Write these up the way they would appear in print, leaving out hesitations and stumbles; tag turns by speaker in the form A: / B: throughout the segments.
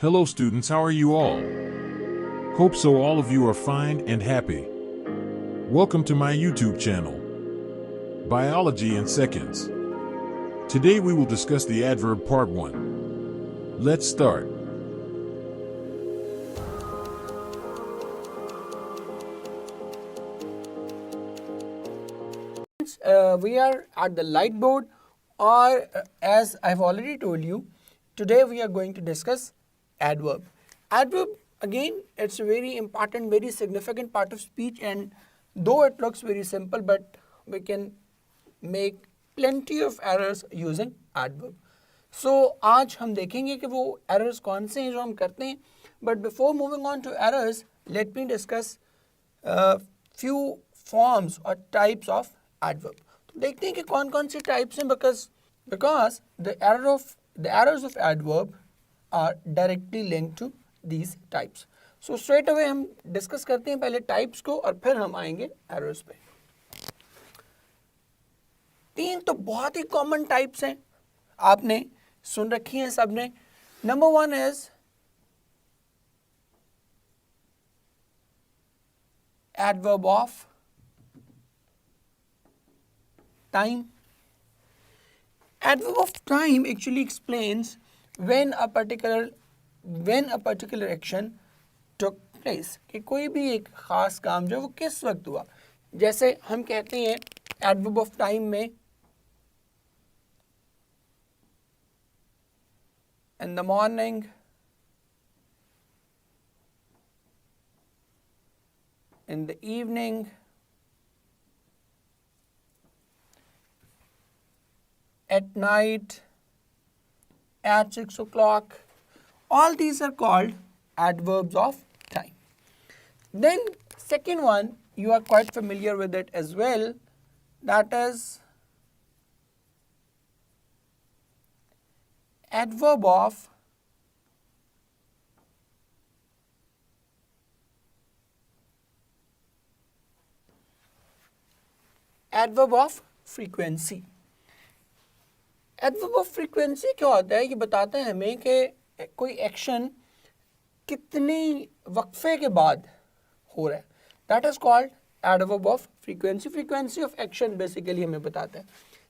A: Hello students, how are you all? Hope so all of you are fine and happy. Welcome to my YouTube channel, Biology in Seconds. Today we will discuss the adverb part 1. Let's start.
B: We are at the light board, or as I've already told you, today we are going to discuss adverb. Adverb, again, it's a very important, very significant part of speech, and though it looks very simple, but we can make plenty of errors using adverb. So आज हम देखेंगे कि वो errors कौन से हैं जो हम करते हैं. But before moving on to errors, let me discuss few forms or types of adverb. तो देखते हैं कि कौन कौन से types हैं, because the errors of adverb are directly linked to these types. So straight away हम discuss करते हैं पहले types को और फिर हम आएंगे errors पे. 3 तो बहुत ही common types हैं, आपने सुन रखी हैं सबने. Number 1 is adverb of time. Adverb of time actually explains when a particular action took place, कि कोई भी एक खास काम जो वो किस वक्त हुआ. जैसे हम कहते हैं adverb of time में in the morning, in the evening, at night, at 6 o'clock. All these are called adverbs of time. Then second one, you are quite familiar with it as well, that is adverb of frequency. Adverb of frequency क्या होता है? ये बताता है हमें कि कोई action कितनी वक्फे के बाद हो रहा है. That is called adverb of frequency. Frequency of action basically हमें बताता है.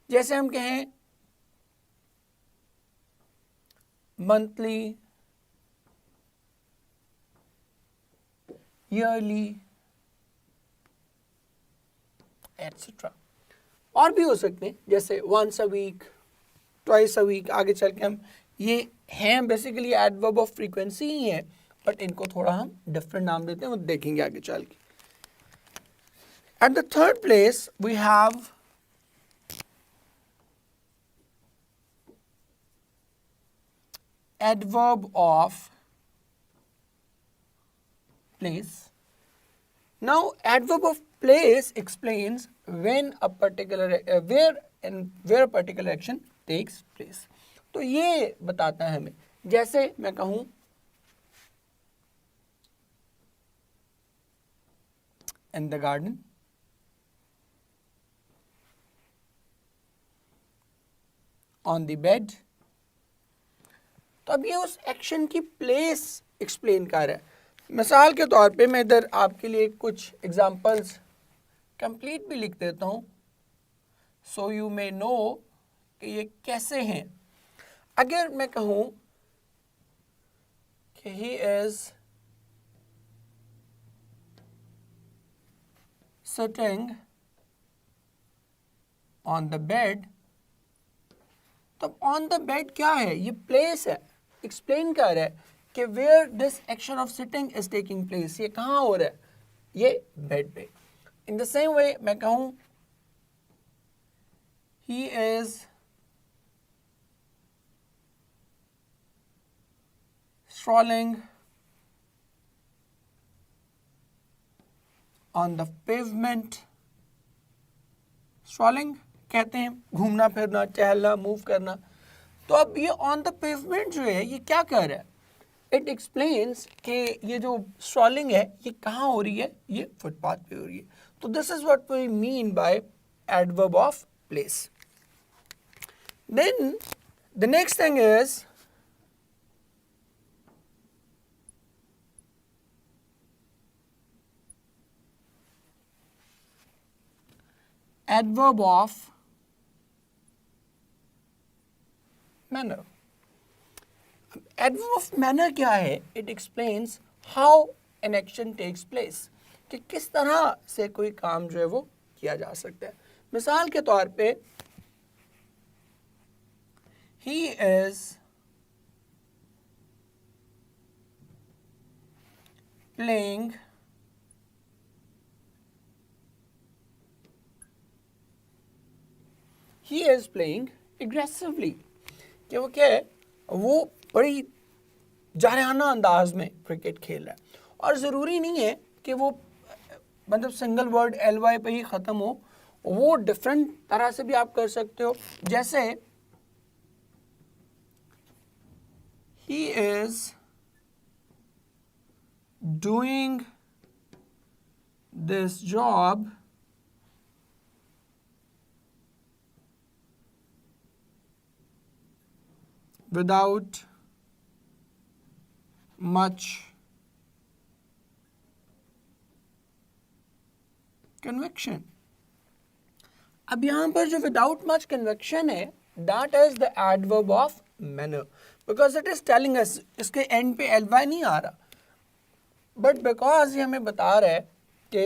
B: जैसे हम कहें monthly, yearly, etc. और भी हो सकते हैं, जैसे once a week, twice a week. आगे चल के हम ये हैं बेसिकली एडवर्ब ऑफ फ्रीक्वेंसी ही है, बट इनको थोड़ा हम डिफरेंट नाम देते हैं, वो देखेंगे आगे चल के. At the third place we have adverb of place. Now adverb of place explains when a particular where a particular action takes place. तो ये बताता है हमें. जैसे मैं कहूँ in the garden, on the bed. तो अब ये उस एक्शन की प्लेस एक्सप्लेन कर रहा है. मिसाल के तौर पे मैं इधर आपके लिए कुछ एग्जांपल्स कंप्लीट भी लिख देता हूँ, सो यू मे नो कि ये कैसे हैं. अगर मैं कहूँ कि he is sitting on the bed, तो ऑन द बेड क्या है? ये प्लेस है. एक्सप्लेन कर रहा है कि where this action of sitting is taking place. ये कहाँ हो रहा है? ये बेड पे. इन द सेम वे मैं कहूँ he is strolling on the pavement. Strolling कहते हैं घूमना फिरना, टहलना, मूव करना. तो अब ये ऑन द पेवमेंट जो है ये क्या कर रहा है? इट एक्सप्लेन्स कि ये जो स्ट्रॉलिंग है ये कहाँ हो रही है? ये फुटपाथ पे हो रही है. तो this is what we mean by adverb of place. Then the next thing is adverb of manner. Adverb of manner क्या है? It explains how an action takes place, कि किस तरह से कोई काम जो है वो किया जा सकता है. मिसाल के तौर पे he is playing aggressively, कि वो क्या है, वो बड़ी जारहाना अंदाज में क्रिकेट खेल रहा है. और ज़रूरी नहीं है कि वो मतलब सिंगल वर्ड ly पे ही ख़त्म हो, वो डिफरेंट तरह से भी आप कर सकते हो. जैसे he is doing this job without much conviction. अब यहाँ पर जो without much conviction है, that is the adverb of manner, because it is telling us, इसके end पे ly नहीं आ रहा, but because ये हमें बता रहा है कि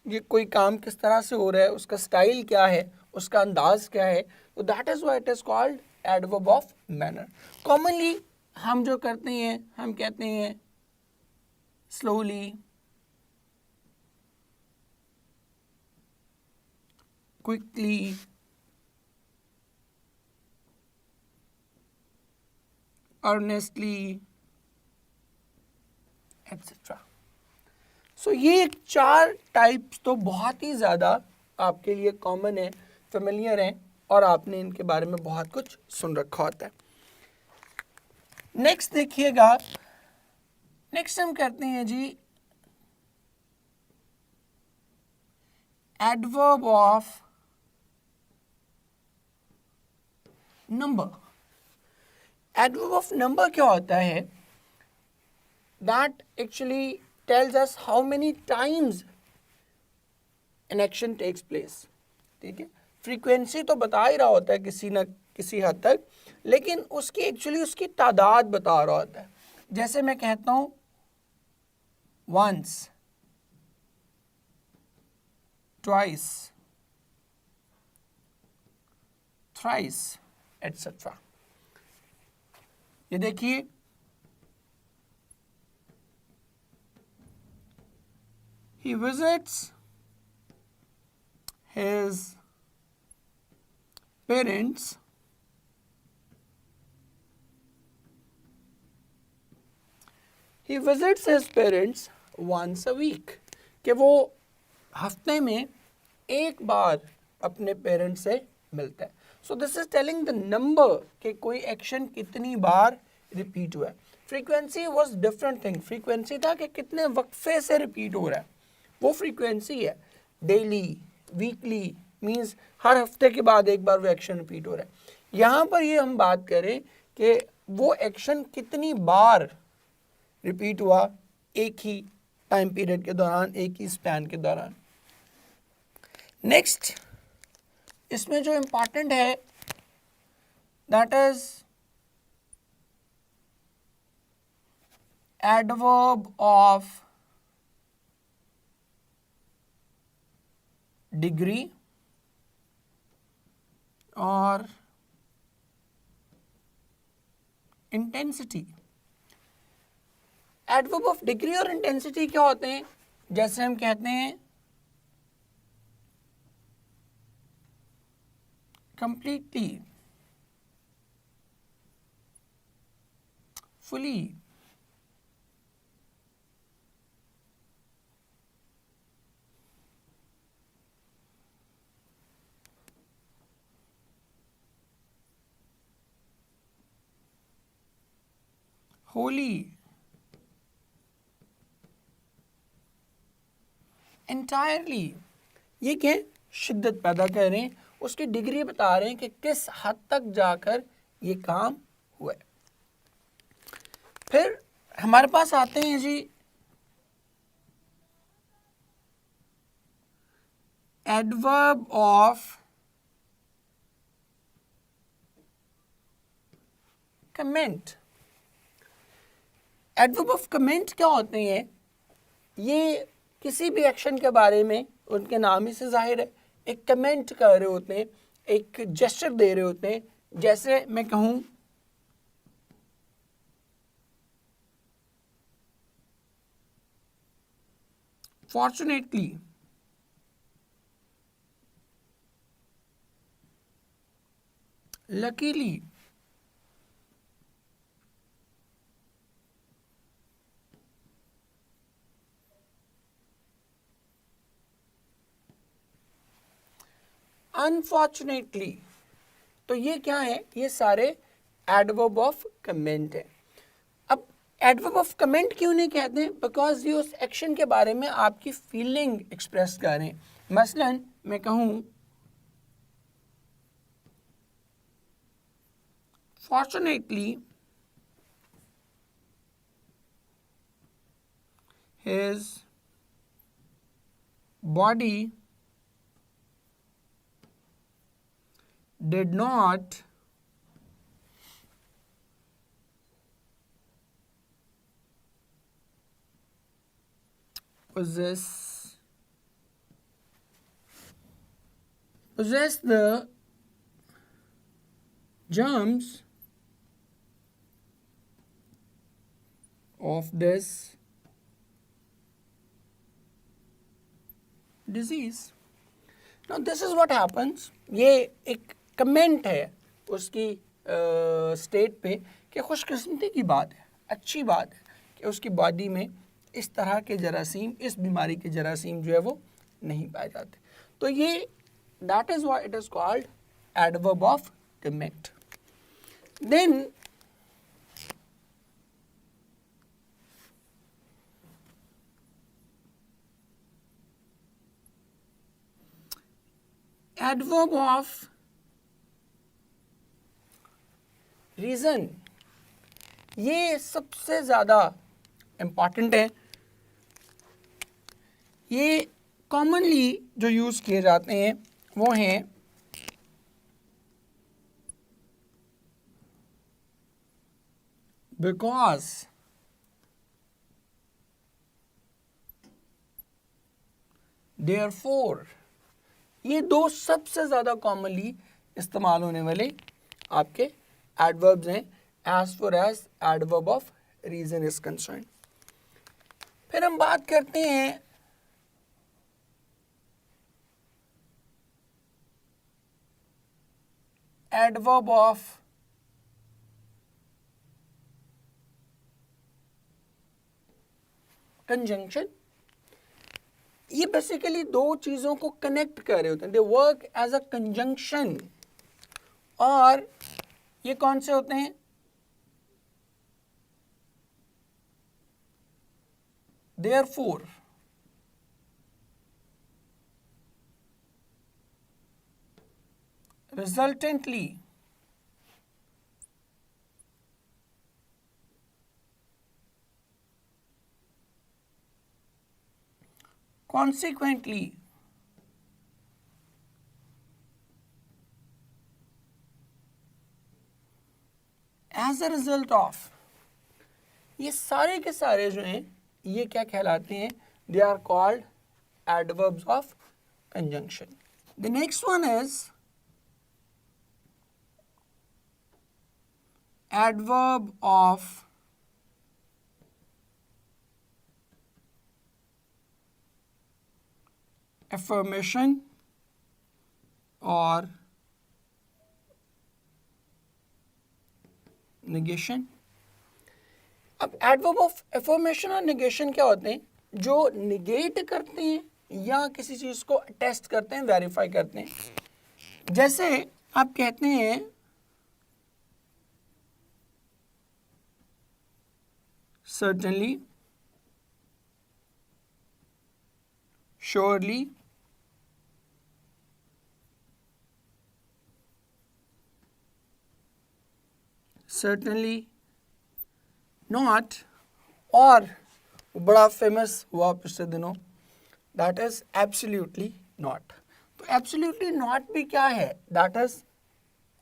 B: ये कोई काम किस तरह से हो रहा है, उसका स्टाइल क्या है, उसका अंदाज क्या है, तो that is why it is called adverb of manner. Commonly हम जो करते हैं, हम कहते हैं slowly, quickly, earnestly, etc. So ये 4 टाइप्स तो बहुत ही ज़्यादा आपके लिए कॉमन है, फेमिलियर हैं, और आपने इनके बारे में बहुत कुछ सुन रखा होता है. नेक्स्ट देखिएगा, नेक्स्ट हम करते हैं जी adverb of number. Adverb of number क्या होता है? That actually tells us how many times an action takes place. ठीक है, फ्रीक्वेंसी तो बता ही रहा होता है किसी न किसी हद तक, लेकिन उसकी एक्चुअली उसकी तादाद बता रहा होता है. जैसे मैं कहता हूँ once, twice, thrice, etc. ये देखिए, he visits his parents once a week, कि वो हफ्ते में एक बार अपने पेरेंट्स से मिलता है. सो this is telling the number, कि कोई एक्शन कितनी बार रिपीट हुआ है. Frequency was different thing. Frequency था कि कितने वक्फे से रिपीट हो रहा है, वो फ्रीक्वेंसी है. डेली, वीकली मीन्स हर हफ्ते के बाद एक बार वो एक्शन रिपीट हो रहा है. यहाँ पर ये हम बात करें कि वो एक्शन कितनी बार रिपीट हुआ एक ही टाइम पीरियड के दौरान, एक ही स्पैन के दौरान. नेक्स्ट इसमें जो इम्पॉर्टेंट है that is adverb of degree और इंटेंसिटी. एडवर्ब ऑफ डिग्री और इंटेंसिटी क्या होते हैं? जैसे हम कहते हैं completely, fully, wholly, entirely. ये क्या है? शिद्दत पैदा कर रहे हैं, उसकी डिग्री बता रहे हैं कि किस हद तक जाकर ये काम हुआ है. फिर हमारे पास आते हैं जी adverb of comment. Adverb of comment क्या होते हैं? ये किसी भी एक्शन के बारे में उनके नाम ही से जाहिर है, एक कमेंट कर रहे होते हैं, एक जेस्चर दे रहे होते हैं. जैसे मैं कहूँ फॉर्चुनेटली, लकीली, अनफॉर्चुनेटली. तो ये क्या है? ये सारे एडवर्ब ऑफ कमेंट है. अब एडवर्ब ऑफ कमेंट क्यों नहीं कहते हैं? बिकॉज ये उस एक्शन के बारे में आपकी फीलिंग एक्सप्रेस कर रहे हैं. मसलन मैं कहूँ fortunately his body did not possess the germs of this disease. Now this is what happens. ये एक कमेंट है उसकी स्टेट पे कि खुशकिस्मती की बात है, अच्छी बात है कि उसकी बॉडी में इस तरह के जरासीम, इस बीमारी के जरासीम जो है वो नहीं पाए जाते. तो ये that is why it is called adverb of comment. Then adverb of reason, ये सबसे ज़्यादा इम्पॉर्टेंट है. ये कॉमनली जो यूज़ किए जाते हैं वो हैं बिकॉज, देयरफॉर. ये दो सबसे ज़्यादा कॉमनली इस्तेमाल होने वाले आपके एडवर्ब्स हैं as far as adverb of reason is concern. फिर हम बात करते हैं एडवर्ब ऑफ कंजंक्शन. ये बेसिकली दो चीज़ों को कनेक्ट कर रहे होते हैं. They work as a conjunction. और ये कौन से होते हैं? Therefore, resultantly, consequently, as a result of. ये सारे के सारे जो हैं ये क्या कहलाते हैं? They are called adverbs of conjunction. The next one is adverb of affirmation और negation. अब एडवर्ब ऑफ affirmation और negation क्या होते हैं? जो निगेट करते हैं या किसी चीज़ को टेस्ट करते हैं, वेरीफाई करते हैं. जैसे आप कहते हैं certainly, surely, certainly not, और बड़ा फेमस हुआ पिछले दिनों, दैट इज एब्सोल्युटली नॉट. तो एब्सोल्युटली नॉट भी क्या है, that is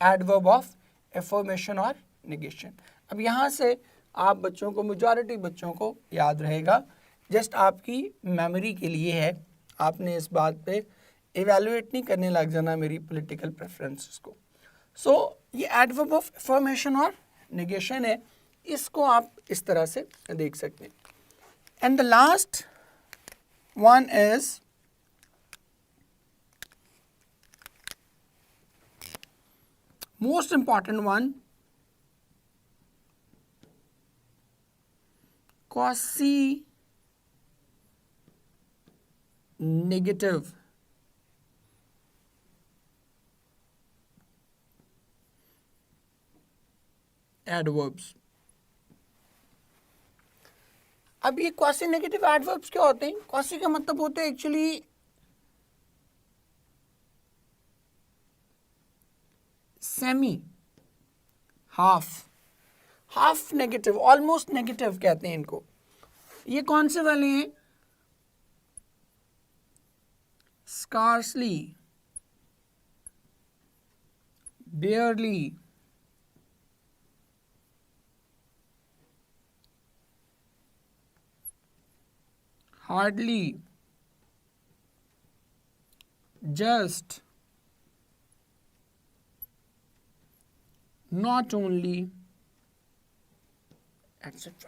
B: adverb of affirmation और निगेशन। अब यहाँ से आप बच्चों को, मेजॉरिटी बच्चों को याद रहेगा, जस्ट आपकी मेमोरी के लिए है, आपने इस बात पे इवेलुएट नहीं करने लग जाना मेरी पॉलिटिकल प्रेफरेंसेस को। सो ये एडवर्ब ऑफ एफर्मेशन और निगेशन है, इसको आप इस तरह से देख सकते हैं। And the last one is most important one, quasi negative adverbs। अब ये quasi negative adverbs क्या होते हैं? quasi का मतलब होता है actually semi, half, half negative, almost negative कहते हैं इनको। ये कौन से वाले हैं? Scarcely, बेयरली, hardly, just, not only, etc.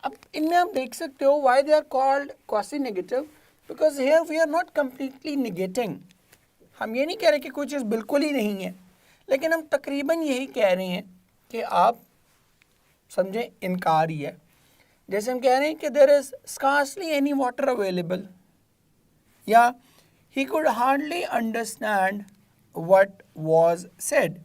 B: अब इनमें हम देख सकते हो why they are called quasi negative, because here we are not completely negating। हम ये नहीं कह रहे कि कोई चीज़ बिल्कुल ही नहीं है, लेकिन हम तकरीबन यही कह रहे हैं कि आप समझें इनकार ही है। जैसे हम कह रहे हैं कि there is scarcely any water available, या he could hardly understand what was said,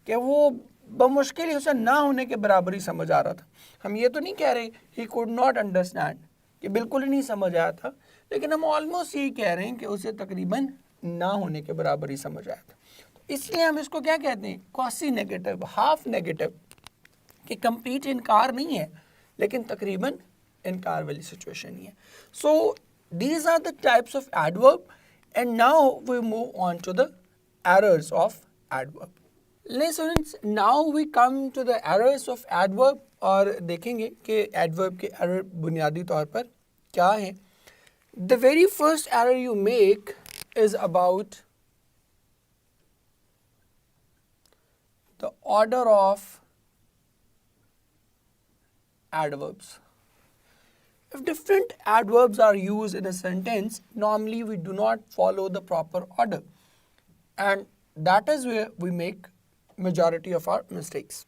B: कि वो बमुश्किल ही उसे ना होने के बराबर ही समझ आ रहा था। हम ये तो नहीं कह रहे ही कुड नॉट अंडरस्टैंड, कि बिल्कुल ही नहीं समझ आया था, लेकिन हम ऑलमोस्ट यही कह रहे हैं कि उसे तकरीबन ना होने के बराबर ही समझ आया था। तो इसलिए हम इसको क्या कहते हैं? क्वासी नेगेटिव, हाफ नेगेटिव, कि कंप्लीट इनकार नहीं है लेकिन तकरीबन इनकार वाली सिचुएशन ही है। So these are the types of adverb, and now we move on to the errors of adverb. Students, now we come to the errors of adverb, और देखेंगे कि एडवर्ब के एरर बुनियादी तौर पर क्या है। The very first error you make is about the order of adverbs. If different adverbs are used in a sentence, normally we do not follow the proper order, and that is where we make majority of our mistakes.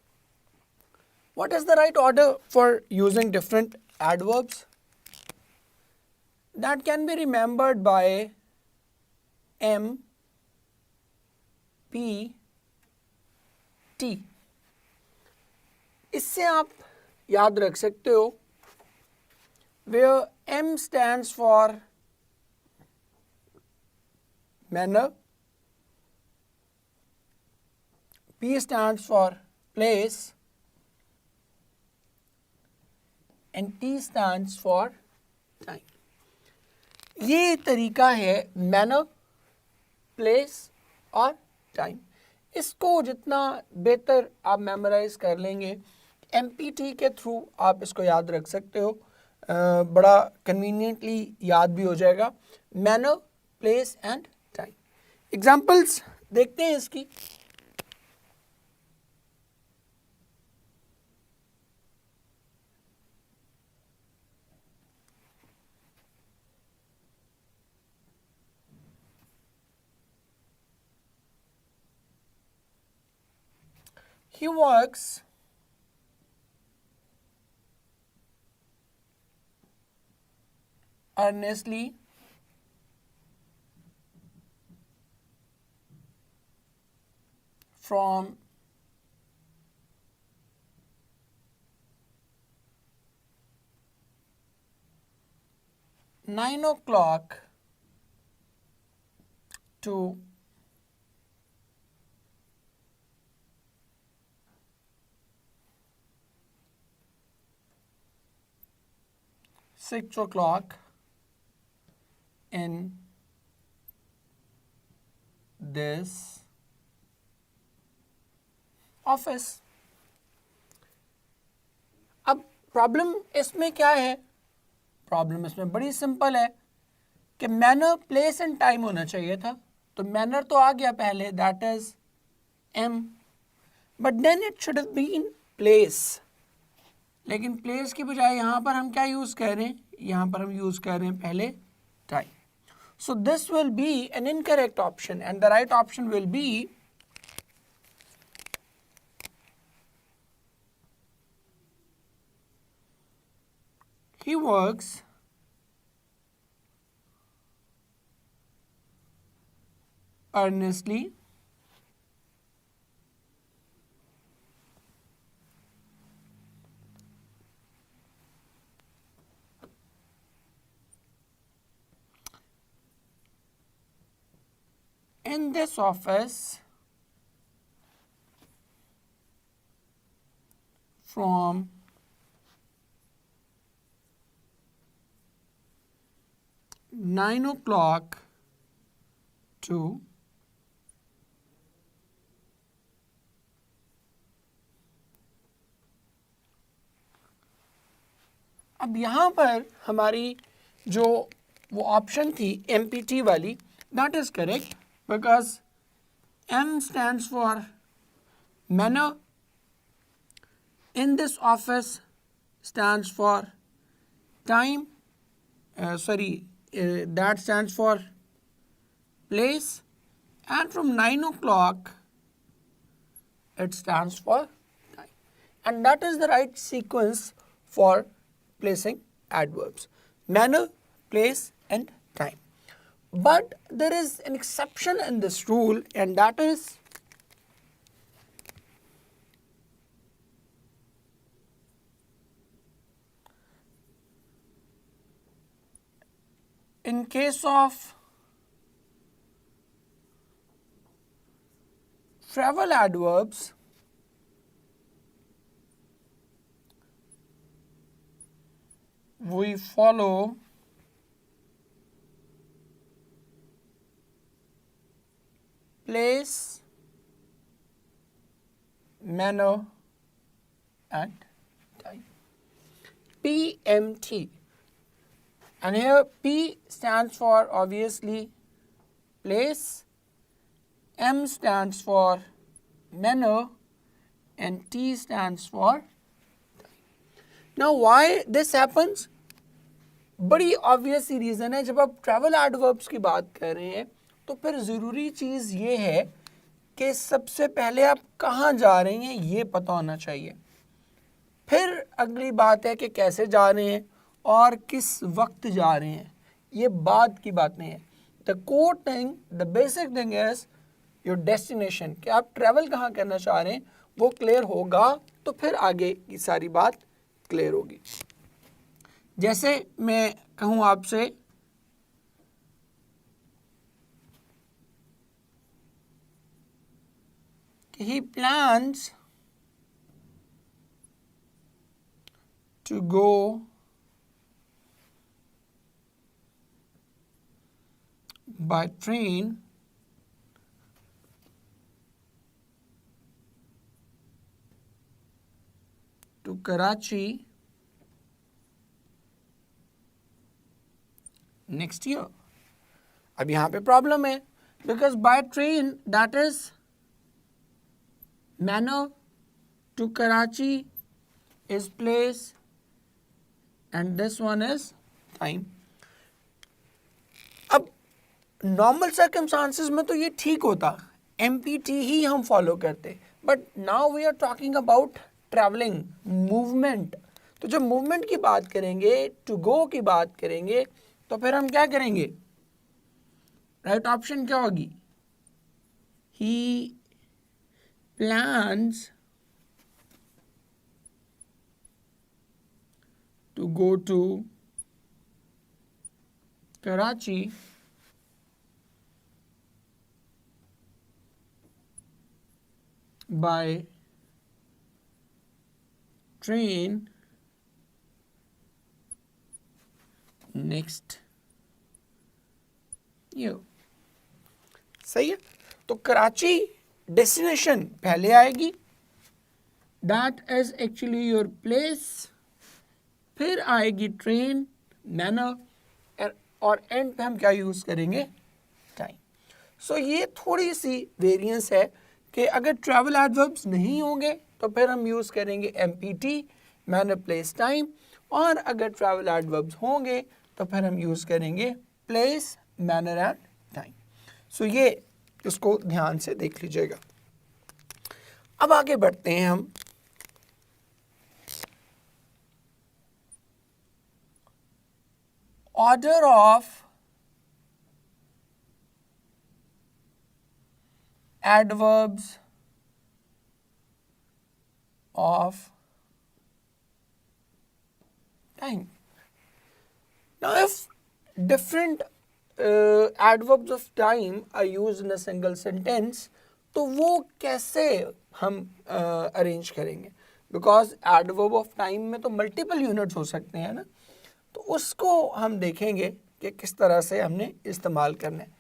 B: What is the right order for using different adverbs? That can be remembered by M, P, T. इससे आप याद रख सकते हो, where M stands for manner, P stands for place, and T stands for time. ये तरीका है manner, place और time। इसको जितना बेहतर आप मेमोराइज कर लेंगे, MPT के थ्रू आप इसको याद रख सकते हो, बड़ा कन्वीनियंटली याद भी हो जाएगा। Manner, place and time. Examples देखते हैं इसकी। He works earnestly from 9 o'clock to 6 o'clock in this office. अब प्रॉब्लम इसमें क्या है? प्रॉब्लम इसमें बड़ी सिंपल है कि मैनर, प्लेस एंड टाइम होना चाहिए था, तो मैनर तो आ गया पहले, that is M, but then it should have been place. लेकिन प्लेस की बजाय यहाँ पर हम क्या यूज़ कर रहे हैं? यहाँ पर हम यूज़ कर रहे हैं पहले time. So this will be an incorrect option, and the right option will be he works earnestly in this office from 9 o'clock to 'अब यहाँ पर हमारी जो वो ऑप्शन थी MPT वाली, that is correct because M stands for manner, in this office stands for time, that stands for place, and from 9 o'clock it stands for time, and that is the right sequence for placing adverbs: manner, place and time. But there is an exception in this rule, and that is in case of travel adverbs, we follow place, manner and time. PMT. And here P stands for obviously place, M stands for manner and T stands for time. Now why this happens? बड़ी obvious सी reason है. जब आप travel adverbs की बात कर रहे हैं तो फिर ज़रूरी चीज़ ये है कि सबसे पहले आप कहाँ जा रहे हैं ये पता होना चाहिए. फिर अगली बात है कि कैसे जा रहे हैं और किस वक्त जा रहे हैं, ये बात की बात नहीं है. The core thing, the basic thing is your destination, कि आप ट्रैवल कहाँ करना चाह रहे हैं वो क्लियर होगा तो फिर आगे की सारी बात क्लियर होगी. जैसे मैं कहूँ आपसे कि he plans to go by train to Karachi next year. अब यहाँ पे प्रॉब्लम है because by train that is manner, to Karachi is place and this one is time. अब नॉर्मल सर्कमस्टांसेस में तो ये ठीक होता, MPT ही हम फॉलो करते, but now we are talking about travelling, movement. तो जब मूवमेंट की बात करेंगे, टू गो की बात करेंगे, तो फिर हम क्या करेंगे? राइट ऑप्शन क्या होगी? ही plans to go to Karachi by train next year. सही है. तो कराची डेस्टिनेशन पहले आएगी, that is actually your place, फिर आएगी ट्रेन, मैनर, और एंड पे हम क्या यूज़ करेंगे, टाइम। सो ये थोड़ी सी वेरिएंस है कि अगर ट्रैवल एडवर्ब्स नहीं होंगे तो फिर हम यूज़ करेंगे MPT, मैनर प्लेस टाइम, और अगर ट्रैवल एडवर्ब्स होंगे तो फिर हम यूज़ करेंगे प्लेस, मैनर एंड टाइम। सो ये इसको ध्यान से देख लीजिएगा। अब आगे बढ़ते हैं हम order of adverbs of time. Now, if different adverbs of time are used in a single sentence, तो वो कैसे हम अरेंज करेंगे? बिकॉज एडवर्ब ऑफ टाइम में तो मल्टीपल यूनिट्स हो सकते हैं ना, तो उसको हम देखेंगे कि किस तरह से हमने इस्तेमाल करना है।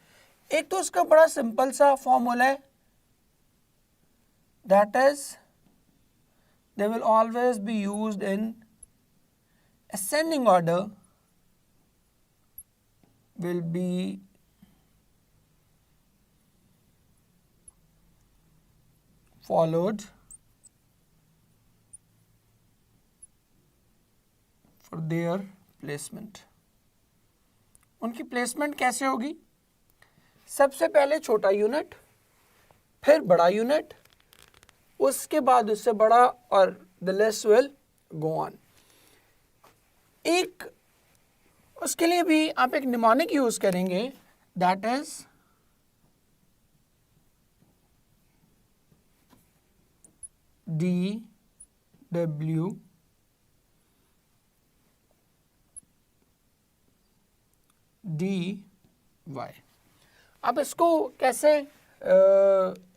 B: एक तो उसका बड़ा सिंपल सा फॉर्मूला है, that is they will always be used in ascending order, will be followed for their placement. उनकी प्लेसमेंट कैसे होगी? सबसे पहले छोटा यूनिट, फिर बड़ा यूनिट, उसके बाद उससे बड़ा, और the list will go on. एक उसके लिए भी आप एक निमोनिक यूज करेंगे, दैट इज DW DY। आप इसको कैसे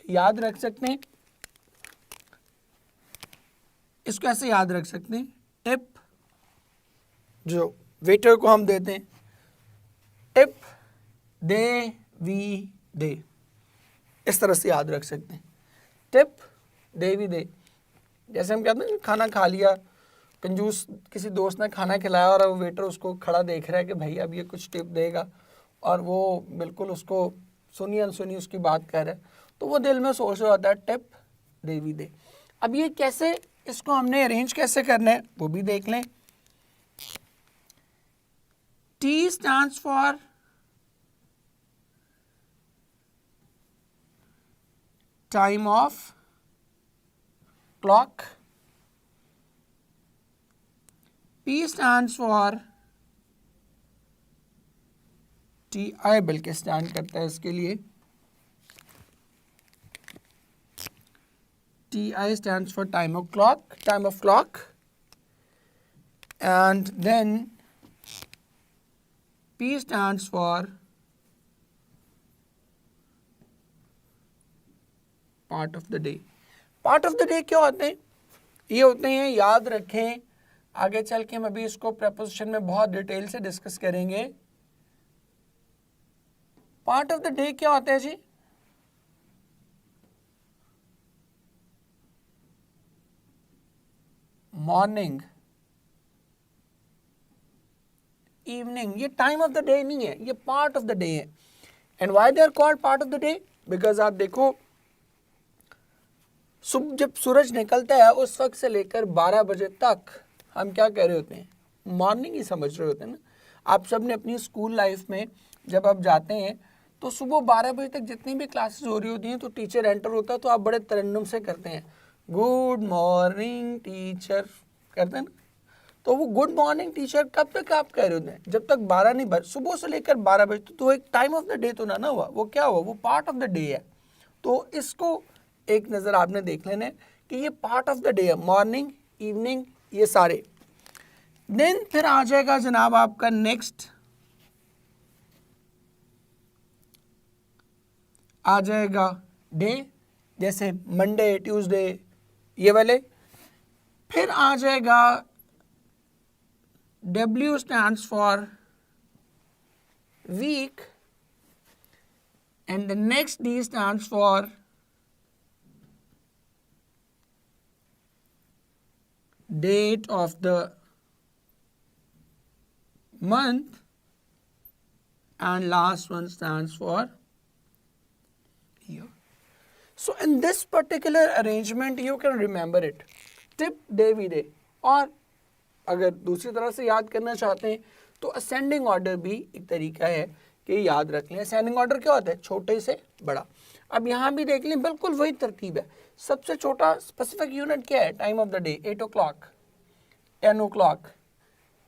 B: याद रख सकते हैं? इसको ऐसे याद रख सकते हैं, टिप जो वेटर को हम देते हैं, टिप दे वी दे, इस तरह से याद रख सकते हैं, टिप दे वी दे। जैसे हम कहते हैं खाना खा लिया, कंजूस किसी दोस्त ने खाना खिलाया और वेटर उसको खड़ा देख रहा है कि भाई अब ये कुछ टिप देगा, और वो बिल्कुल उसको सुनी अनसुनी उसकी बात कर रहा है, तो वो दिल में सोच रहा होता है टिप दे वी दे। अब ये कैसे, इसको हमने अरेंज कैसे करना है वो भी देख लें। T stands for time of clock, P stands for TI, बल्कि स्टैंड करता है इसके लिए, TI stands for time of clock, and then P stands for part of the day. Part of the day क्या होते हैं? ये होते हैं, याद रखें, आगे चल के हम अभी इसको preposition में बहुत डिटेल से डिस्कस करेंगे। पार्ट ऑफ द डे क्या होता है जी? मॉर्निंग, इवनिंग, ये टाइम ऑफ द डे नहीं है, ये पार्ट ऑफ द डे है। And why they are called part of the day? Because आप देखो, सुबह जब सूरज निकलता है उस वक्त से लेकर 12 बजे तक हम क्या कह रहे होते हैं? मॉर्निंग ही समझ रहे होते हैं ना। आप सब ने अपनी स्कूल लाइफ में जब आप जाते हैं तो सुबह 12 बजे तक जितनी भी क्लासेस हो रही होती हैं तो टीचर एंटर होता है तो आप बड़े तरन्नुम से करते हैं, गुड मॉर्निंग टीचर, करते हैं ना। तो वो गुड मॉर्निंग टीचर कब तक आप कह रहे होते हैं? जब तक 12 नहीं बज, सुबह से लेकर 12 बजे। तो एक टाइम ऑफ द डे तो ना हुआ, वो क्या हुआ? वो पार्ट ऑफ द डे है। तो इसको एक नज़र आपने देख लेना है कि ये पार्ट ऑफ द डे है, मॉर्निंग, इवनिंग, ये सारे। देन फिर आ जाएगा जनाब आपका नेक्स्ट, आ जाएगा डे, जैसे मंडे, ट्यूसडे, ये वाले। फिर आ जाएगा W stands for week, and the next D stands for date of the month, and last one stands for year. So in this particular arrangement you can remember it, tip day we day. और अगर दूसरी तरह से याद करना चाहते हैं तो असेंडिंग ऑर्डर भी एक तरीका है कि याद रख लें। असेंडिंग ऑर्डर क्या होता है? छोटे से बड़ा। अब यहाँ भी देख लें, बिल्कुल वही तरतीब है। सबसे छोटा स्पेसिफिक यूनिट क्या है? Time of the day, 8 o'clock, 10 o'clock।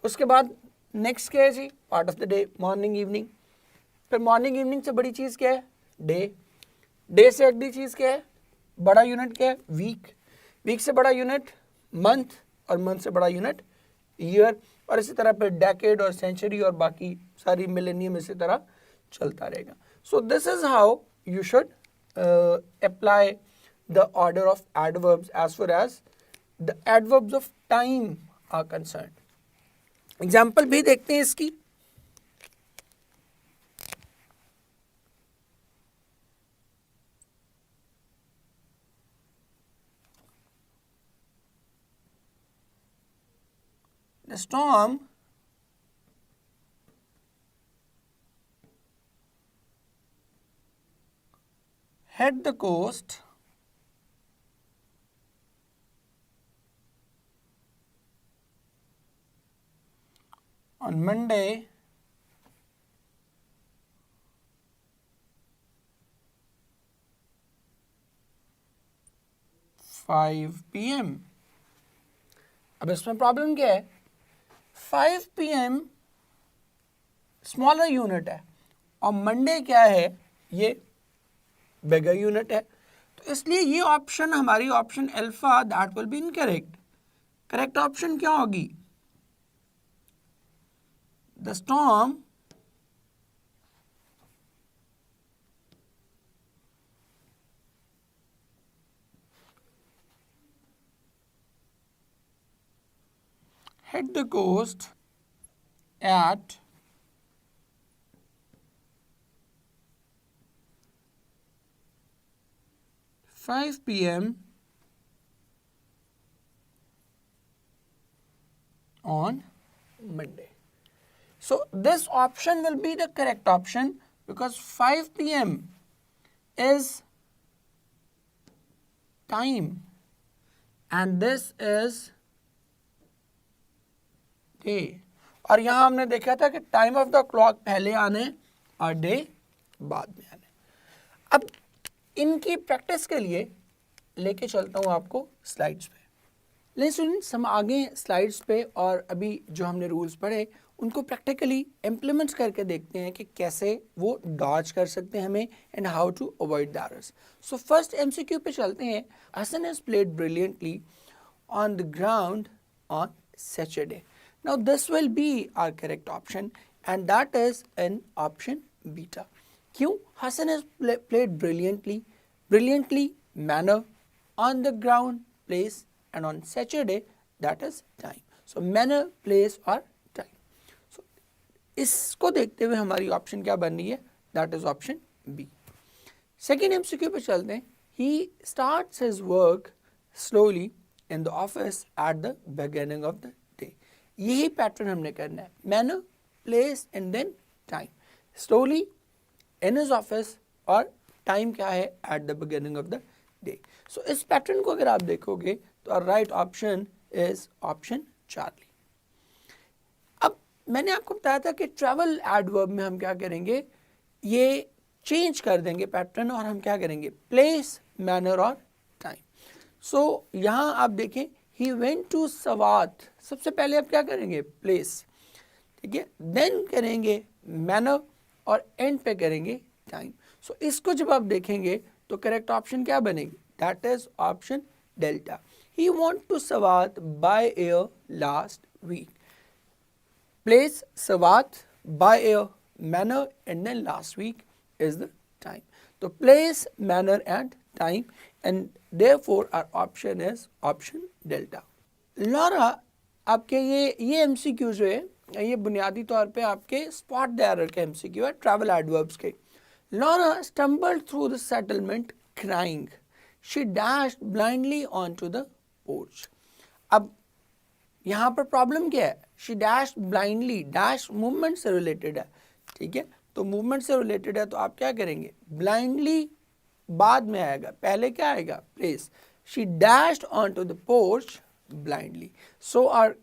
B: उसके बाद नेक्स्ट क्या है जी? Part of the day, morning evening. फिर मॉर्निंग इवनिंग से बड़ी चीज़ क्या है? डे। डे से अगली चीज़ क्या है? बड़ा यूनिट क्या है? वीक। वीक से बड़ा यूनिट मंथ, और मंथ से बड़ा यूनिट ईयर, और इसी तरह फिर डेकेड और सेंचुरी और बाकी सारी मिलेनियम इसी तरह चलता रहेगा। So this is how you should apply the order of adverbs as far as the adverbs of time are concern. Example भी देखते हैं इसकी। The storm hit the coast on Monday, (5 PM). अब इसमें प्रॉब्लम क्या है? 5 PM स्मॉलर यूनिट है और मंडे क्या है? ये बिगर यूनिट है। तो इसलिए ये ऑप्शन हमारी option alpha that will be incorrect. Correct option क्या होगी? The storm hit the coast at 5 PM on Monday. So this option will be the correct option because 5 PM is time and this is day. और यहाँ हमने देखा था कि time of the clock पहले आने और डे बाद में आने। अब इनकी प्रैक्टिस के लिए लेके चलता हूँ आपको स्लाइड्स पे। लेकिन स्टूडेंट्स हम आगे स्लाइड्स पे और अभी जो हमने रूल्स पढ़े उनको प्रैक्टिकली इम्प्लीमेंट करके देखते हैं कि कैसे वो डॉज कर सकते हैं हमें and how to avoid the errors. So first MCQ पे चलते हैं। Hasan has played brilliantly on the ground on Saturday. Now this will be our correct option and that is in option beta. क्यों? Hassan has played brilliantly manner on the ground, place and on Saturday that is time. So manner, place or time. So इसको देखते हुए हमारी option क्या बन रही है? That is option B. Second MCQ पे चलते हैं। He starts his work slowly in the office at the beginning of the day. यही पैटर्न हमने करना है। Manner, place and then time. Slowly in his office और टाइम क्या है? At the beginning of the day. So इस pattern को अगर आप देखोगे तो right option is option Charlie. अब मैंने आपको बताया था कि ट्रैवल एडवर्ब में हम क्या करेंगे? ये चेंज कर देंगे पैटर्न और हम क्या करेंगे? प्लेस, मैनर और टाइम। सो यहाँ आप देखें He went to सवात। सबसे पहले आप क्या करेंगे? प्लेस, ठीक है, देन करेंगे मैनर और एंड पे करेंगे टाइम। सो इसको जब आप देखेंगे तो करेक्ट ऑप्शन क्या बनेगी? That is option delta. He went to Swat by air last week. Place Swat, by air manner and then last week is the time. तो place, manner and time and therefore our option is option delta. Laura आपके ये MCQ जो है ये बुनियादी तौर पे आपके स्पॉट द एरर के MCQ है ट्रैवल एडवर्ब्स के। Laura stumbled through the settlement crying. She dashed blindly onto the porch. अब यहाँ पर प्रॉब्लम क्या है? She dashed blindly. Dash movement से रिलेटेड है, ठीक है? तो मूवमेंट से रिलेटेड है तो आप क्या करेंगे? blindly बाद में आएगा, पहले क्या आएगा? place. She dashed onto the porch blindly. So our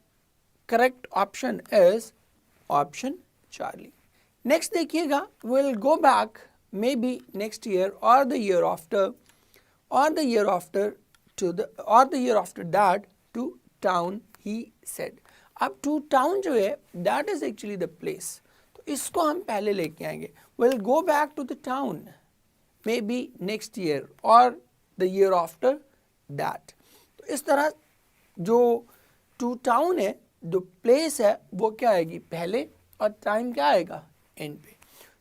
B: correct option is option Charlie. Next देखिएगा, we'll go back maybe next year or the year after or the year after that to town, he said. अब to town जो है that is actually the place, तो इसको हम पहले लेके आएंगे. We'll go back to the town maybe next year or the year after that. तो इस तरह जो to town है, जो place है, वो क्या आएगी पहले और time क्या आएगा end पे.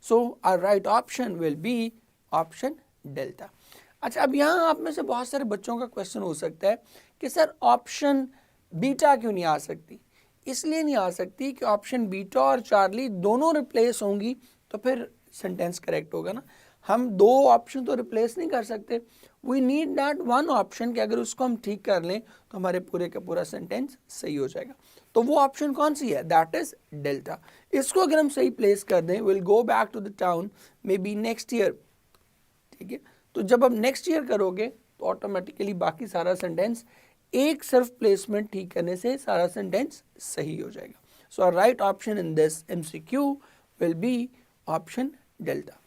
B: So our right option will be option delta. अच्छा, अब यहाँ आप में से बहुत सारे बच्चों का क्वेश्चन हो सकता है कि सर ऑप्शन बीटा क्यों नहीं आ सकती? इसलिए नहीं आ सकती कि ऑप्शन बीटा और चार्ली दोनों रिप्लेस होंगी तो फिर सेंटेंस करेक्ट होगा ना. हम दो ऑप्शन तो रिप्लेस नहीं कर सकते. We need that one option कि अगर उसको हम ठीक कर लें तो हमारे पूरे का पूरा सेंटेंस सही हो जाएगा. तो वो ऑप्शन कौन सी है? That is delta. इसको अगर हम सही प्लेस कर दें, will go back to the town may be next year, ठीक है? तो जब आप नेक्स्ट ईयर करोगे तो ऑटोमेटिकली बाकी सारा सेंटेंस एक सिर्फ प्लेसमेंट ठीक करने से सारा सेंटेंस सही हो जाएगा. So our right option in this MCQ will be option delta.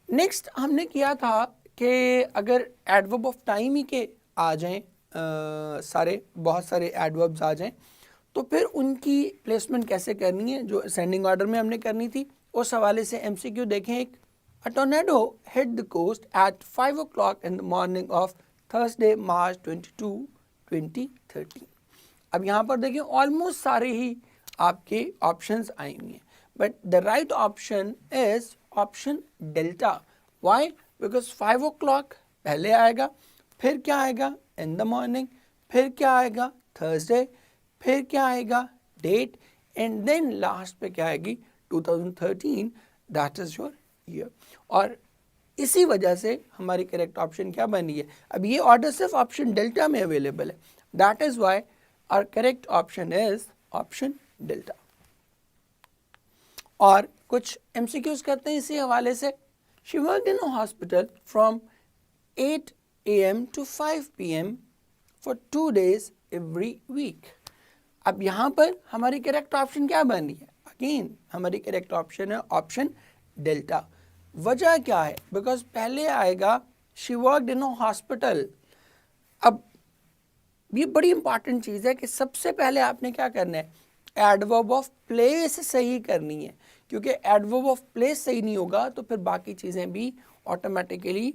B: Next हमने किया था कि अगर एडवर्ब ऑफ टाइम ही के आ जाएं, बहुत सारे एडवर्ब्स आ जाएं, तो फिर उनकी प्लेसमेंट कैसे करनी है जो असेंडिंग ऑर्डर में हमने करनी थी, उस हवाले से एमसीक्यू देखें. एक A tornado hit the coast at 5 o'clock in the morning of Thursday, March 22, 2013. अब यहाँ पर देखिए ऑलमोस्ट सारे ही आपके ऑप्शंस आई हुई हैं, but the right option is option delta. Why? Because 5 o'clock पहले आएगा, फिर क्या आएगा? इन द मॉर्निंग, फिर क्या आएगा? थर्सडे, फिर क्या आएगा? डेट, एंड देन लास्ट पे क्या आएगी? 2013. That is your year. और इसी वजह से हमारी करेक्ट ऑप्शन क्या बनी है? अब ये ऑर्डर सिर्फ ऑप्शन डेल्टा में अवेलेबल है. That is why our correct option is option delta. और कुछ एमसीक्यूज करते हैं इसी हवाले से. She worked in a hospital from 8 AM to 5 PM for 2 days every week. अब यहाँ पर हमारी करेक्ट ऑप्शन क्या बन रही है? अगेन हमारी करेक्ट ऑप्शन है ऑप्शन डेल्टा. वजह क्या है? बिकॉज पहले आएगा she worked in a hospital. अब ये बड़ी इंपॉर्टेंट चीज़ है कि सबसे पहले आपने क्या करना है? एडवर्ब ऑफ प्लेस सही करनी है, क्योंकि एडवर्ब ऑफ प्लेस सही नहीं होगा तो फिर बाकी चीज़ें भी ऑटोमेटिकली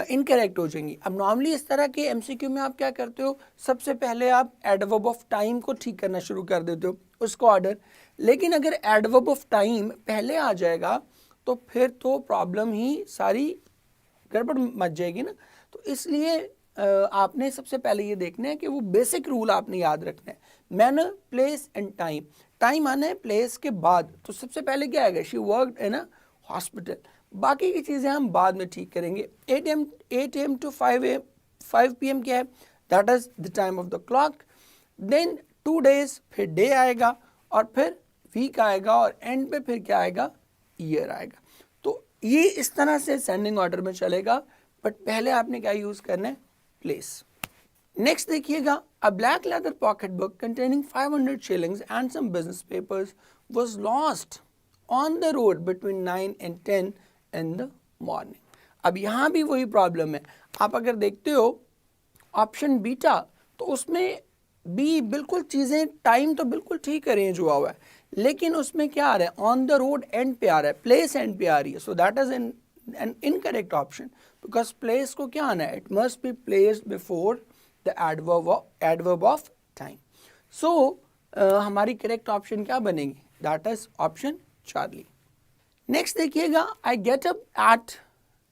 B: इनकरेक्ट हो जाएंगी. अब नॉर्मली इस तरह के एमसीक्यू में आप क्या करते हो? सबसे पहले आप एडवर्ब ऑफ टाइम को ठीक करना शुरू कर देते हो, उसको ऑर्डर. लेकिन अगर एडवर्ब ऑफ टाइम पहले आ जाएगा तो फिर तो प्रॉब्लम ही सारी गड़बड़ मच जाएगी ना. तो इसलिए आपने सबसे पहले ये देखना है कि वो बेसिक रूल आपने याद रखना है. Manner, place and time. Time आना है प्लेस के बाद, तो सबसे पहले क्या आएगा? She worked in a hospital. बाकी की चीज़ें हम बाद में ठीक करेंगे. 8 AM to 5 PM क्या है? That is the time of the clock. Then 2 days, फिर डे आएगा और फिर वीक आएगा और एंड पे फिर क्या आएगा? ईयर आएगा. तो ये इस तरह से सेंडिंग ऑर्डर में चलेगा, बट पहले आपने क्या यूज करना है? प्लेस. नेक्स्ट देखिएगा. A black leather pocket book containing 500 shillings and some business papers was lost on the road between 9 and 10 in the morning. अब यहाँ भी वही प्रॉब्लम है. आप अगर देखते हो ऑप्शन बीटा, तो उसमें भी बिल्कुल चीज़ें टाइम तो बिल्कुल ठीक अरेंज हुआ हुआ है, लेकिन उसमें क्या आ रहा है? ऑन द रोड एंड पे आ रहा है, प्लेस एंड पे आ रही है. So that is an incorrect option, because place को क्या आना है? It must be placed before the adverb of time. So हमारी करेक्ट ऑप्शन क्या बनेगी? That is option Charlie. Next देखिएगा. I get up at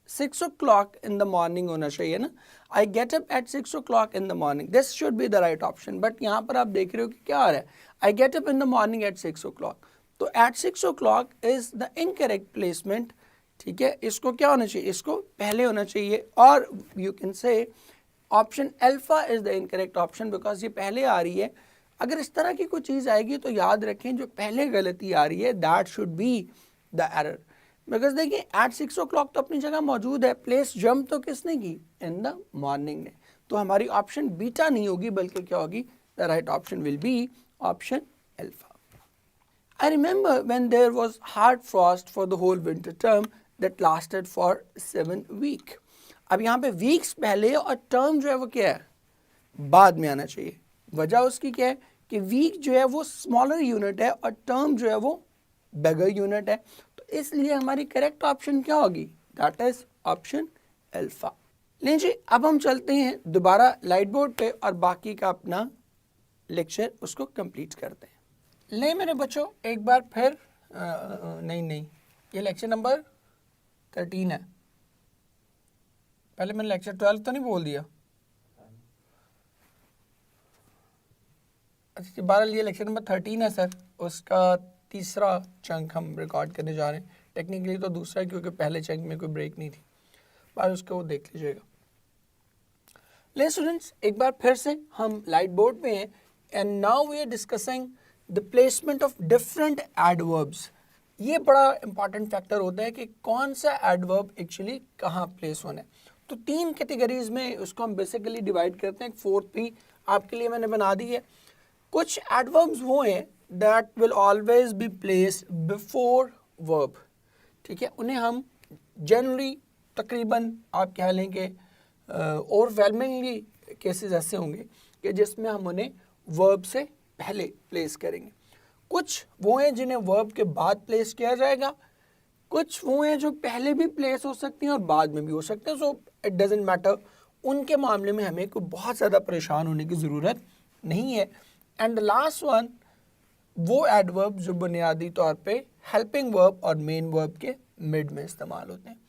B: 6 o'clock in the morning होना चाहिए ना. I get up at 6 o'clock in the morning. This should be the right option. But यहाँ पर आप देख रहे हो कि क्या आ रहा है? I get up in the morning at 6 o'clock. तो at 6 o'clock is the incorrect placement ठीक है, इसको क्या होना चाहिए, इसको पहले होना चाहिए, और you can say option alpha is the incorrect option because ये पहले आ रही है। अगर इस तरह की कोई चीज़ आएगी तो याद रखें जो पहले गलती आ रही है that should be the error, because देखिए एट 6 o'clock तो अपनी जगह मौजूद है, प्लेस जंप तो किसने की, इन द मॉर्निंग ने, तो हमारी ऑप्शन बीटा नहीं होगी बल्कि क्या होगी, the right option will be option alpha. I remember when there was hard frost for the whole winter term that lasted for 7 weeks. अब यहाँ पे वीक्स पहले और टर्म जो है वो क्या है, बाद में आना चाहिए। वजह उसकी क्या है कि वीक जो है वो स्मॉलर यूनिट है और टर्म जो है वो बिगर यूनिट है, तो इसलिए हमारी करेक्ट ऑप्शन क्या होगी, दैट इज ऑप्शन अल्फा। लीजिए अब हम चलते हैं दोबारा लाइट बोर्ड पे और बाकी का अपना लेक्चर उसको कंप्लीट करते हैं। ले मेरे बच्चों एक बार फिर नहीं ये लेक्चर नंबर 13 है, पहले मैंने लेक्चर 12 तो नहीं बोल दिया, अच्छा 12 ये लेक्चर नंबर 13 है सर, उसका तीसरा चंक हम रिकॉर्ड करने जा रहे हैं। टेक्निकली तो दूसरा है क्योंकि पहले चंक में कोई ब्रेक नहीं थी, पर उसको देख लीजिएगा। ले स्टूडेंट्स एक बार फिर से हम लाइट बोर्ड पे हैं and now we are discussing the placement of different adverbs. ये बड़ा इंपॉर्टेंट फैक्टर होता है कि कौन सा एडवर्ब एक्चुअली कहाँ प्लेस होना है। तो 3 कैटेगरीज में उसको हम बेसिकली डिवाइड करते हैं, एक फोर्थ भी आपके लिए मैंने बना दी है। कुछ एडवर्ब्स वो हैं that will always be placed before verb, ठीक है, उन्हें हम जनरली तकरीबन आप कह लें कि ओवरवेलमिंगली केसेस ऐसे होंगे कि जिसमें हम उन्हें वर्ब से पहले प्लेस करेंगे। कुछ वो हैं जिन्हें वर्ब के बाद प्लेस किया जाएगा, कुछ वो हैं जो पहले भी प्लेस हो सकती हैं और बाद में भी हो सकते हैं, सो इट डजेंट मैटर। उनके मामले में हमें कोई बहुत ज़्यादा परेशान होने की ज़रूरत नहीं है। एंड द लास्ट वन वो एडवर्ब जो बुनियादी तौर पे हेल्पिंग वर्ब और मेन वर्ब के मिड में इस्तेमाल होते हैं।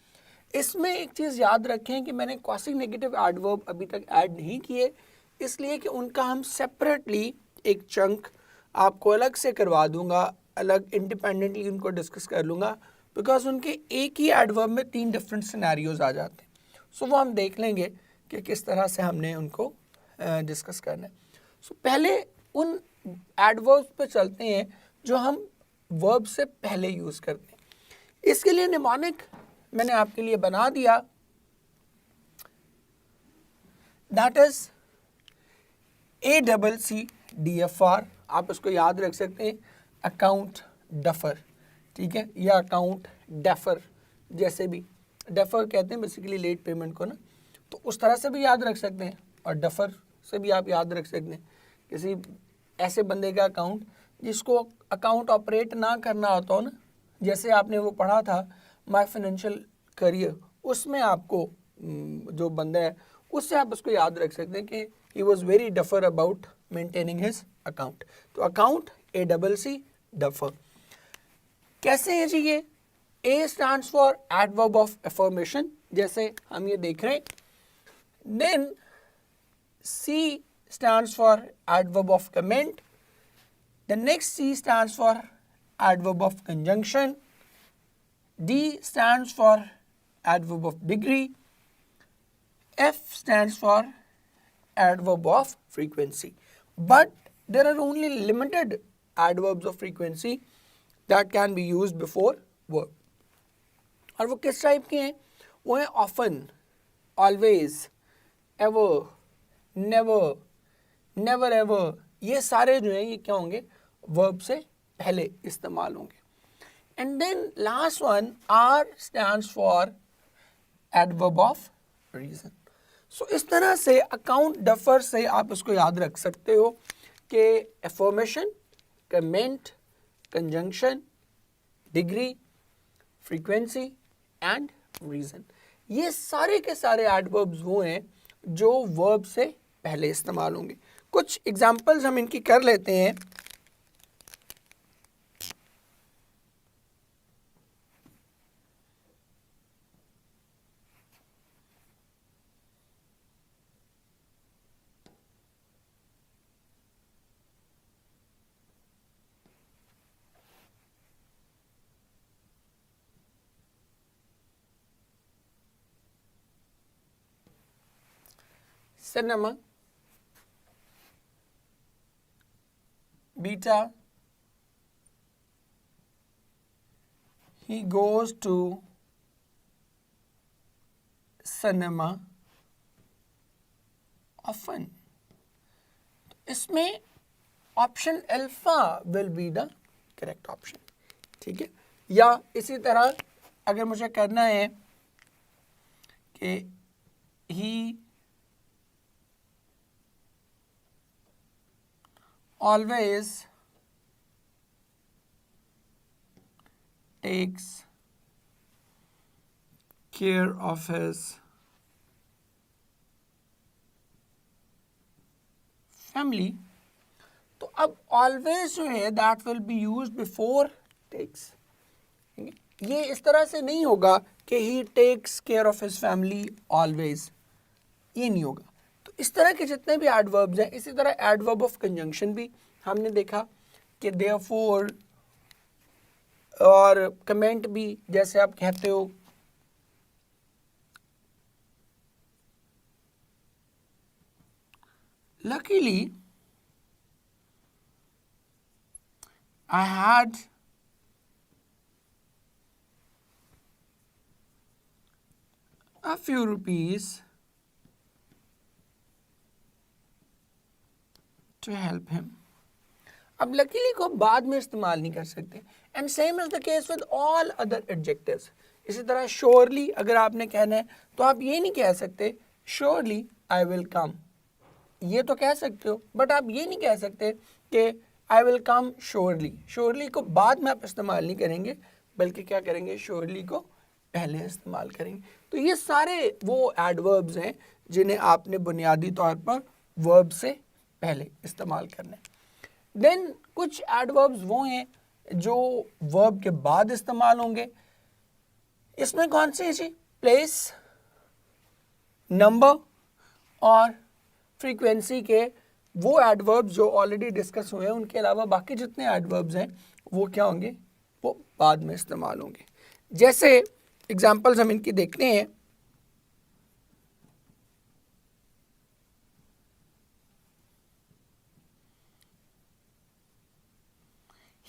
B: इसमें एक चीज़ याद रखें कि मैंने क्वासी नेगेटिव एडवर्ब अभी तक ऐड नहीं किए, इसलिए कि उनका हम सेपरेटली एक चंक आपको अलग से करवा दूंगा, अलग इंडिपेंडेंटली उनको डिस्कस कर लूँगा, बिकॉज उनके एक ही एडवर्ब में 3 डिफरेंट सिनेरियोज आ जाते हैं। सो वो हम देख लेंगे कि किस तरह से हमने उनको डिस्कस करना है। सो पहले उन एडवर्ब्स पे चलते हैं जो हम वर्ब से पहले यूज़ करते हैं। इसके लिए निमोनिक मैंने आपके लिए बना दिया, दैट इज ACCDFR, आप उसको याद रख सकते हैं, अकाउंट डफर, ठीक है, या अकाउंट डेफर, जैसे भी डेफर कहते हैं बेसिकली लेट पेमेंट को ना, तो उस तरह से भी याद रख सकते हैं और डफर से भी आप याद रख सकते हैं किसी ऐसे बंदे का अकाउंट जिसको अकाउंट ऑपरेट ना करना होता हो ना, जैसे आपने वो पढ़ा था माय फाइनेंशियल करियर, उसमें आपको जो बंदा है उससे आप उसको याद रख सकते हैं कि he was very duffer about maintaining his account। तो account ACC duffer कैसे है जी ये? A stands for adverb of affirmation, जैसे हम ये देख रहे हैं, then C stands for adverb of comment, the next C stands for adverb of conjunction, D stands for adverb of degree, F stands for adverb of frequency. But there are only limited adverbs of frequency that can be used before verb. और वो किस type के हैं? वो हैं often, always, ever, never, never ever, ये सारे जो हैं ये क्या होंगे, verb से पहले इस्तेमाल होंगे। And then last one, R stands for adverb of reason. सो इस तरह से अकाउंट डफर से आप उसको याद रख सकते हो कि affirmation, comment, conjunction, degree, frequency and reason, ये सारे के सारे एडवर्ब्स वो हैं जो वर्ब से पहले इस्तेमाल होंगे। कुछ एग्जांपल्स हम इनकी कर लेते हैं। cinema, beta, he goes to cinema often. इसमें option alpha will be the correct option, ठीक है। या इसी तरह अगर मुझे करना है कि he always takes care of his family, तो अब ऑलवेज जो है that will be used before takes. ये इस तरह से नहीं होगा कि he takes care of his family always, ये नहीं होगा। तो इस तरह के जितने भी एडवर्ब्स हैं, इसी तरह एडवर्ब ऑफ कंजंक्शन भी हमने देखा कि देयरफॉर, और कमेंट भी जैसे आप कहते हो luckily I had a few rupees to help him। अब लकीली को बाद में इस्तेमाल नहीं कर सकते, and same is the case with all other adjectives. इसी तरह श्योरली अगर आपने कहना है तो आप ये नहीं कह सकते श्योरली आई विल कम, ये तो कह सकते हो, बट आप ये नहीं कह सकते कि I will come surely. Surely को बाद में आप इस्तेमाल नहीं करेंगे, बल्कि क्या करेंगे, श्योरली को पहले इस्तेमाल करेंगे। तो ये सारे वो एडवर्ब्स हैं जिन्हें आपने बुनियादी तौर पर वर्ब से पहले इस्तेमाल करना है। देन कुछ एडवर्ब्स वो हैं जो वर्ब के बाद इस्तेमाल होंगे। इसमें कौन से हैं जी? प्लेस, नंबर और फ्रीक्वेंसी के वो एडवर्ब्स जो ऑलरेडी डिस्कस हुए हैं, उनके अलावा बाकी जितने एडवर्ब्स हैं वो क्या होंगे, वो बाद में इस्तेमाल होंगे। जैसे एग्जांपल्स हम इनकी देखते हैं।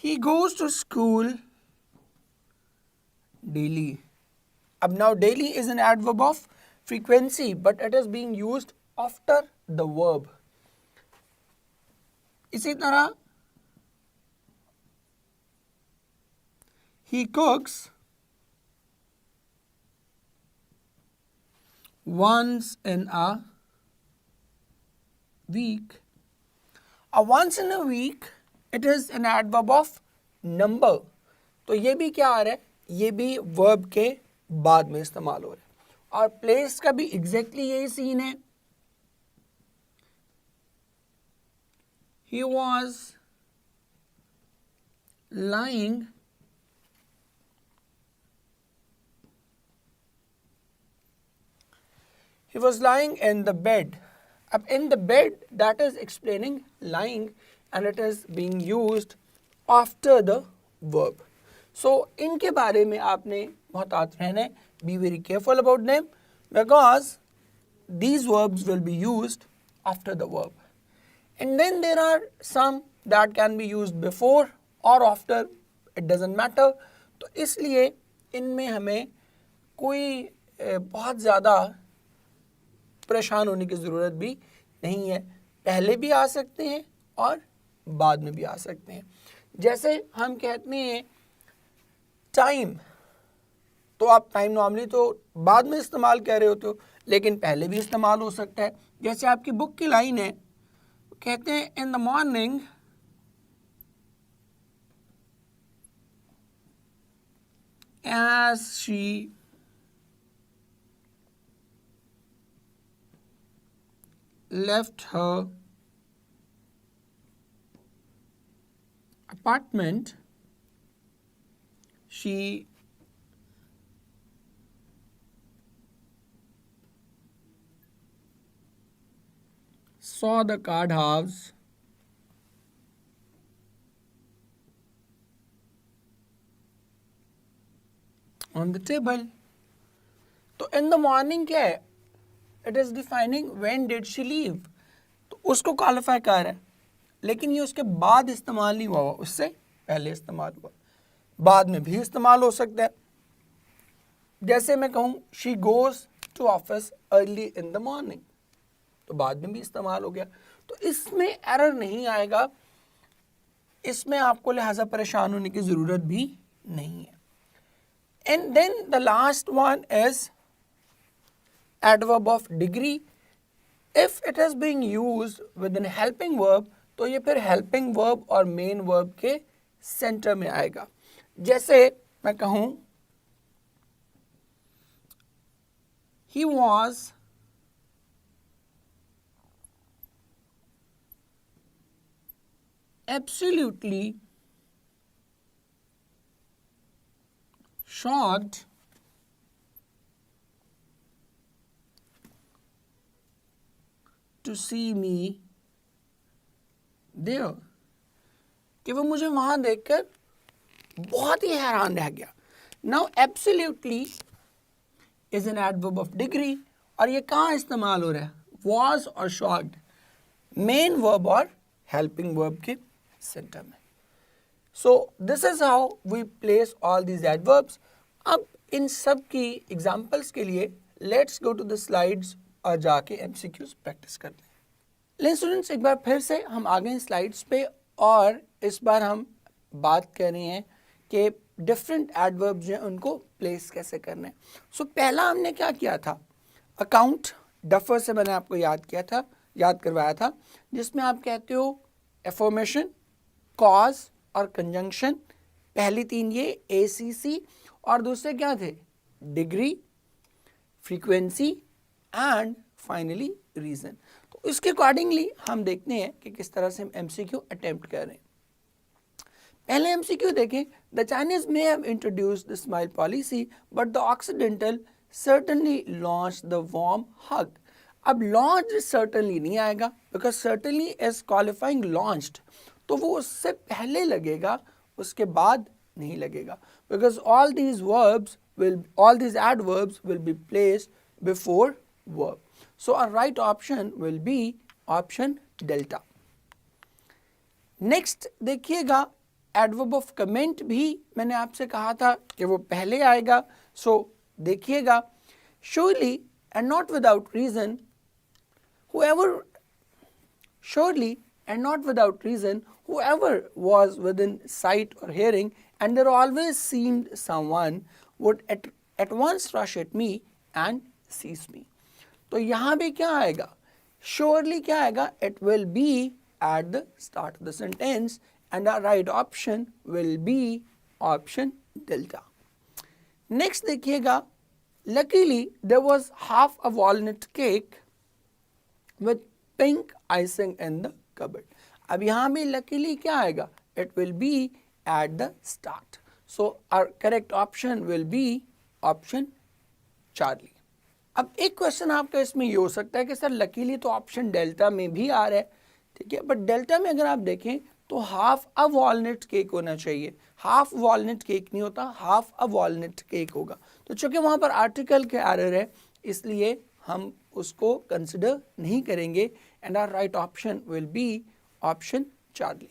B: He goes to school daily. अब now daily is an adverb of frequency, but it is being used after the verb. इसी तरह he cooks once in a week. Once in a week it is an adverb of number, तो ये भी क्या आ रहा है, ये भी verb के बाद में इस्तेमाल हो रहा है। और place का भी एग्जैक्टली यही सीन है। He was lying in the bed. अब in the bed, that is explaining lying, and it is being used after the verb. So इनके बारे में आपने मोहतात रहना है, be very careful about them, because these verbs will be used after the verb. And then there are some that can be used before or after, it doesn't matter. तो इसलिए इनमें हमें कोई बहुत ज़्यादा परेशान होने की ज़रूरत भी नहीं है, पहले भी आ सकते हैं और बाद में भी आ सकते हैं। जैसे हम कहते हैं टाइम, तो आप टाइम नॉर्मली तो बाद में इस्तेमाल कर रहे होते हो, लेकिन पहले भी इस्तेमाल हो सकता है। जैसे आपकी बुक की लाइन है, कहते हैं इन the morning as she left her apartment, she saw the card house on the table. तो इन द मॉर्निंग क्या है, it is defining when did she leave, तो उसको क्वालिफाई कर रहा है, लेकिन ये उसके बाद इस्तेमाल नहीं हुआ, उससे पहले इस्तेमाल हुआ। बाद में भी इस्तेमाल हो सकता है, जैसे मैं कहूँ she goes to office early in the morning, तो बाद में भी इस्तेमाल हो गया, तो इसमें एरर नहीं आएगा, इसमें आपको लिहाजा परेशान होने की ज़रूरत भी नहीं है। And then the last one is adverb of degree. If it is being used with an helping verb, तो ये फिर हेल्पिंग वर्ब और मेन वर्ब के सेंटर में आएगा। जैसे मैं कहूँ he was absolutely shocked to see me there, कि वो मुझे वहाँ देखकर बहुत ही हैरान रह गया। Now absolutely is an adverb of degree, और ये कहाँ इस्तेमाल हो रहा है, was और shocked, मेन वर्ब और हेल्पिंग वर्ब के सेंटर में। So this is how we place all these adverbs. अब इन सब की एग्जांपल्स के लिए let's go to the slides और जाके एमसीक्यूज प्रैक्टिस करते हैं। लेकिन स्टूडेंट्स एक बार फिर से हम आ गए स्लाइड्स पे, और इस बार हम बात कर रहे हैं कि डिफरेंट एडवर्ब्स जो हैं उनको प्लेस कैसे करने हैं। सो पहला हमने क्या किया था, अकाउंट डफर से मैंने आपको याद करवाया था, जिसमें आप कहते हो एफर्मेशन, कॉज और कंजंक्शन, पहली तीन ये ACC, और दूसरे क्या थे, degree, frequency and finally reason. तो इसके अकॉर्डिंगली हम देखते हैं कि किस तरह से हम MCQ अटेम्प्ट कर रहे हैं। पहले MCQ देखें, the Chinese may have introduced the smile policy but the occidental certainly launch the warm hug. अब लॉन्च सर्टनली नहीं आएगा, because certainly is qualifying launched, तो वो उससे पहले लगेगा, उसके बाद नहीं लगेगा, because all these adverbs will be placed before verb. So our right option will be option delta. Next देखिएगा, एडवर्ब ऑफ कमेंट भी मैंने आपसे कहा था कि वो पहले आएगा। सो देखिएगा, surely and not without reason, whoever was within sight or hearing, and there always seemed someone would at once rush at me and seize me. तो यहाँ भी क्या आएगा, surely क्या आएगा, it will be at the start of the sentence, and our right option will be option delta. Next देखिएगा, luckily there was half a walnut cake with pink icing in the cupboard. अब यहाँ भी luckily क्या आएगा, it will be at the start. So our correct option will be option Charlie. अब एक question आपका इसमें ये हो सकता है कि सर लकीली तो ऑप्शन डेल्टा में भी आ रहा है, ठीक है, बट डेल्टा में अगर आप देखें तो हाफ अ वॉलनट केक होना चाहिए, हाफ वॉलनट केक नहीं होता, हाफ अ वॉलनट केक होगा। तो चूंकि वहाँ पर आर्टिकल के एरर है, इसलिए हम उसको कंसिडर नहीं करेंगे, and our right option will be option Charlie.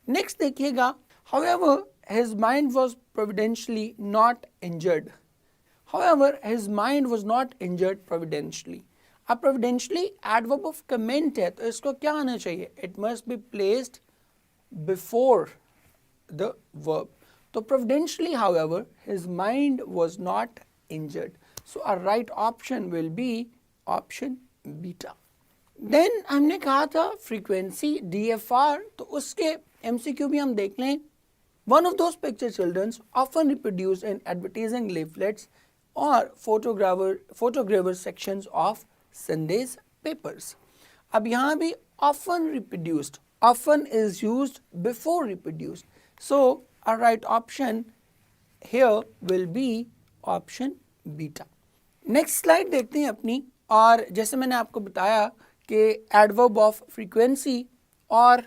B: Next देखिएगा, however his mind was providentially not injured. However, his mind was not injured providentially. अब providentially adverb of comment है, तो इसको क्या आना चाहिए, it must be placed before the verb. तो providentially, however, his mind was not injured. So our right option will be option beta. Then हमने कहा था frequency DFR, तो उसके MCQ भी हम देख लें। One of those picture children often reproduced in advertising leaflets or photographer sections of Sunday's papers. अब यहाँ भी often reproduced, often is used before reproduced. So our right option here will be option beta. Next slide देखते हैं अपनी, और जैसे मैंने आपको बताया कि adverb of frequency और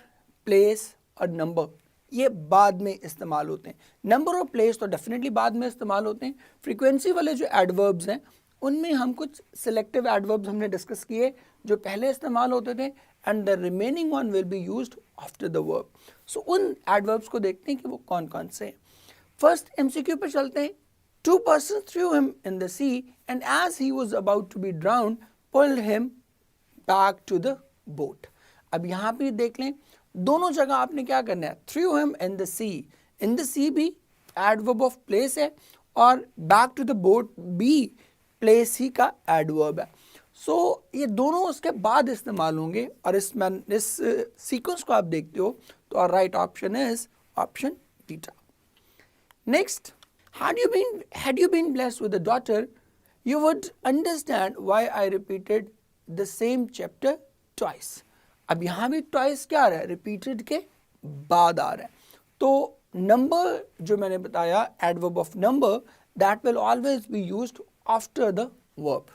B: place और number ये बाद में इस्तेमाल होते हैं। नंबर और प्लेस तो डेफिनेटली बाद में इस्तेमाल होते हैं। फ्रीक्वेंसी वाले जो एडवर्ब्स हैं उनमें हम कुछ सिलेक्टिव एडवर्ब्स हमने डिस्कस किए जो पहले इस्तेमाल होते थे and the remaining one will be used after the verb. So उन एडवर्ब्स को देखते हैं कि वो कौन कौन से हैं। फर्स्ट एमसीक्यू पर चलते हैं। 2 persons threw him in the sea and as he was about to be drowned pulled him back to the boat। अब यहाँ पे देख लें दोनों जगह आपने क्या करना है, threw him in the sea, in the sea भी adverb of place है और back to the boat भी place ही का adverb है। सो ये दोनों उसके बाद इस्तेमाल होंगे और इस सीक्वेंस को आप देखते हो तो our right option is option beta. Next, had you been blessed with a daughter, you would understand why I repeated the same chapter twice। अब यहाँ भी twice क्या आ रहा है, repeated के बाद आ रहा है। तो number जो मैंने बताया adverb of number that will always be used after the verb।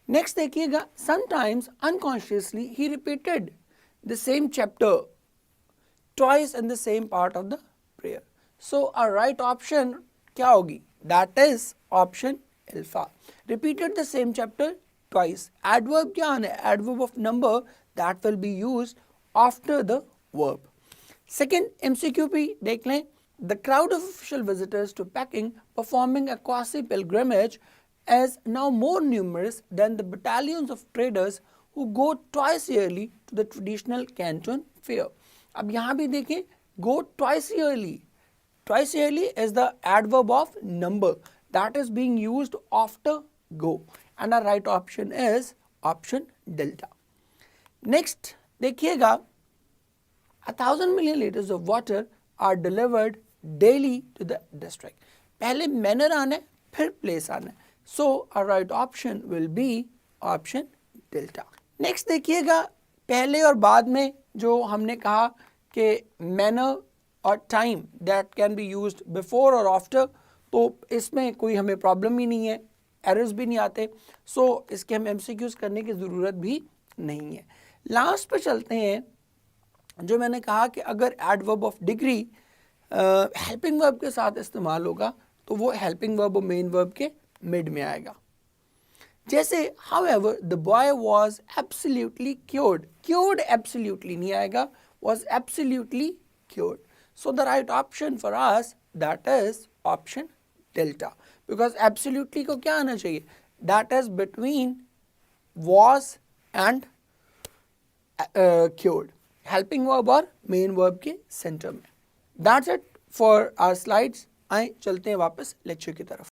B: Next देखिएगा, sometimes unconsciously he repeated the same chapter twice in the same part of the prayer। So our right option क्या होगी, that is option alpha। Repeated the same chapter twice। Adverb क्या आना है, adverb of number that will be used after the verb। Second MCQ भी देख लें। The crowd of official visitors to Peking performing a quasi pilgrimage is now more numerous than the battalions of traders who go twice yearly to the traditional Canton fair। अब यहाँ भी देखें go twice yearly। Twice yearly is the adverb of number that is being used after go and our right option is option delta। Next देखिएगा, 1,000 million liters of water are delivered daily to the district। पहले manner आना है फिर place आना है। So our right option will be option delta। Next देखिएगा, पहले और बाद में जो हमने कहा कि manner और time that can be used before और आफ्टर, तो इसमें कोई हमें प्रॉब्लम ही नहीं है, एरर्स भी नहीं आते। सो इसके हम एमसीक्यूज करने की ज़रूरत भी नहीं है। लास्ट पे चलते हैं, जो मैंने कहा कि अगर adverb of degree helping verb के साथ इस्तेमाल होगा तो वो हेल्पिंग वर्ब और मेन वर्ब के मिड में आएगा। जैसे however the boy was absolutely cured, cured absolutely नहीं आएगा, was absolutely cured। So the right option for us that is option delta, because absolutely को क्या आना चाहिए, that is between was and cured, helping verb और main verb के center में। That's it for our slides। आए चलते हैं वापस लेक्चर की तरफ।